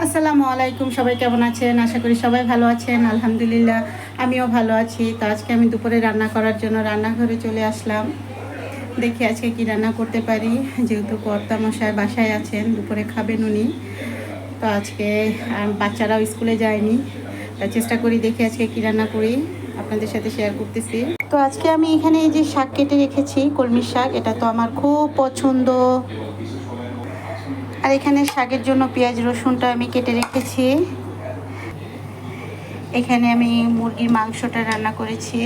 আসসালামু আলাইকুম, সবাই কেমন আছেন? আশা করি সবাই ভালো আছেন। আলহামদুলিল্লাহ আমিও ভালো আছি। তো আজকে আমি দুপুরে রান্না করার জন্য রান্নাঘরে চলে আসলাম। দেখি আজকে কি রান্না করতে পারি, যেহেতু কর্তামশাই বাসায় আছেন, দুপুরে খাবেন উনি। তো আজকে বাচ্চারাও স্কুলে যায়নি, তা চেষ্টা করি দেখি আজকে কি রান্না করি, আপনাদের সাথে শেয়ার করতেছি। তো আজকে আমি এখানে এই যে শাক কেটে রেখেছি, কলমির শাক, এটা তো আমার খুব পছন্দ। আর এখানে শাকের জন্য পেঁয়াজ রসুনটা আমি কেটে রেখেছি। এখানে আমি মুরগির মাংসটা রান্না করেছি,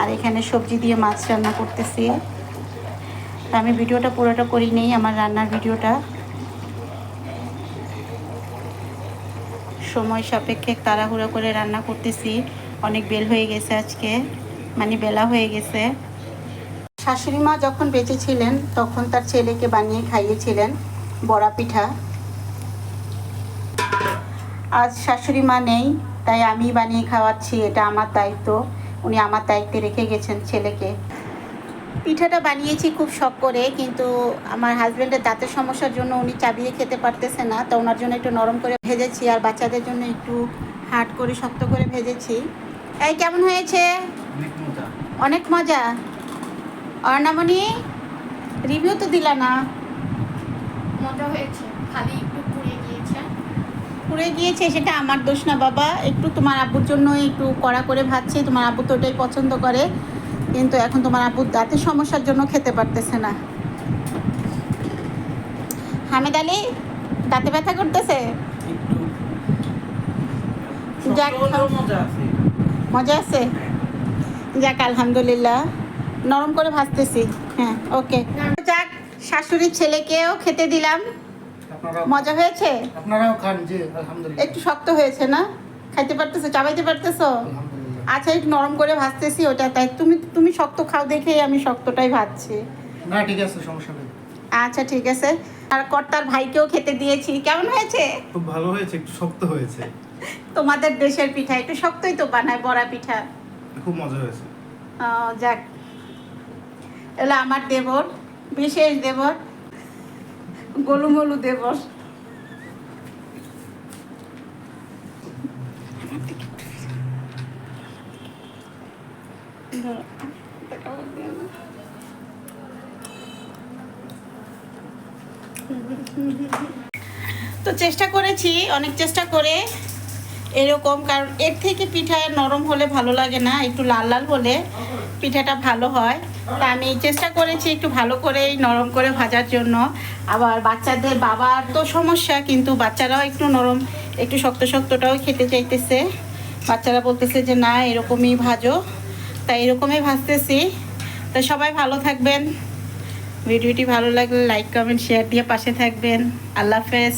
আর এখানে সবজি দিয়ে মাছ রান্না করতেছি। তো আমি ভিডিওটা পুরোটা করি নেই, আমার রান্নার ভিডিওটা সময় সাপেক্ষে তাড়াহুড়ো করে রান্না করতেছি। অনেক বেল হয়ে গেছে আজকে, মানে বেলা হয়ে গেছে। শাশুড়ি মা যখন বেঁচে ছিলেন তখন তার ছেলেকে বানিয়ে খাইয়েছিলেন বড়া পিঠা। আজ শাশুড়ি মা নেই, তাই আমি বানিয়ে খাওয়াচ্ছি, এটা আমার দায়িত্ব। উনি আমার দায়িত্বে রেখে গেছেন ছেলেকে। পিঠাটা বানিয়েছি খুব শখ করে, কিন্তু আমার হাজব্যান্ডের দাঁতের সমস্যার জন্য উনি চাবিয়ে খেতে পারতেছে না, তো ওনার জন্য একটু নরম করে ভেজেছি, আর বাচ্চাদের জন্য একটু হার্ড করে শক্ত করে ভেজেছি। এই কেমন হয়েছে? অনেক মজা। অর্ণামণি, রিভিউ তো দিলা না। মজা হয়েছে, খালি একটু পুড়ে গিয়েছে, সেটা আমার দোষ না বাবা। একটু তোমার আব্বুর জন্য একটু কড়া করে ভাজছি, তোমার আব্বু তো ওটাই পছন্দ করে, কিন্তু এখন তোমার আব্বুর দাঁতের সমস্যার জন্য খেতে পারতেছে না। হামেদ আলী, দাঁতে ব্যথা করতেছে? যাক, মজা আছে। যাক আলহামদুলিল্লাহ, নরম করে ভাজতেছি। হ্যাঁ, ওকে। যাক, শাশুড়ির ছেলেকেও খেতে দিলাম। মজা হয়েছে? আপনারাও খান। জি আলহামদুলিল্লাহ। একটু শক্ত হয়েছে না? খাইতে পারতেছো, চাবাইতে পারতেছো? আচ্ছা, একটু নরম করে ভাজতেছি ওটা, তাই তুমি শক্ত খাও দেখেই আমি শক্তটাই ভাজছি। না ঠিক আছে, সমস্যা নেই। আচ্ছা ঠিক আছে। আর কর্তার ভাইকেও খেতে দিয়েছি। কেমন হয়েছে? খুব ভালো হয়েছে, একটু শক্ত হয়েছে। তোমাদের দেশের পিঠা একটু শক্তই তো বানায়, বড়া পিঠা। খুব মজা হয়েছে। যাক, এলো আমার দেবর, বিশেষ দেবর, গোলুমলু দেবর। তো চেষ্টা করেছি, অনেক চেষ্টা করে এরকম, কারণ এর থেকে পিঠা নরম হলে ভালো লাগে না, একটু লাল লাল হলে পিঠাটা ভালো হয়। তা আমি চেষ্টা করেছি একটু ভালো করেই নরম করে ভাজার জন্য। আবার বাচ্চাদের বাবার তো সমস্যা, কিন্তু বাচ্চারাও একটু নরম, একটু শক্ত শক্তটাও খেতে চাইতেছে। বাচ্চারা বলতেছে যে না এরকমই ভাজো, তাই এরকমই ভাজতেছি। তো সবাই ভালো থাকবেন, ভিডিওটি ভালো লাগলে লাইক কমেন্ট শেয়ার দিয়ে পাশে থাকবেন। আল্লাহ হাফেজ।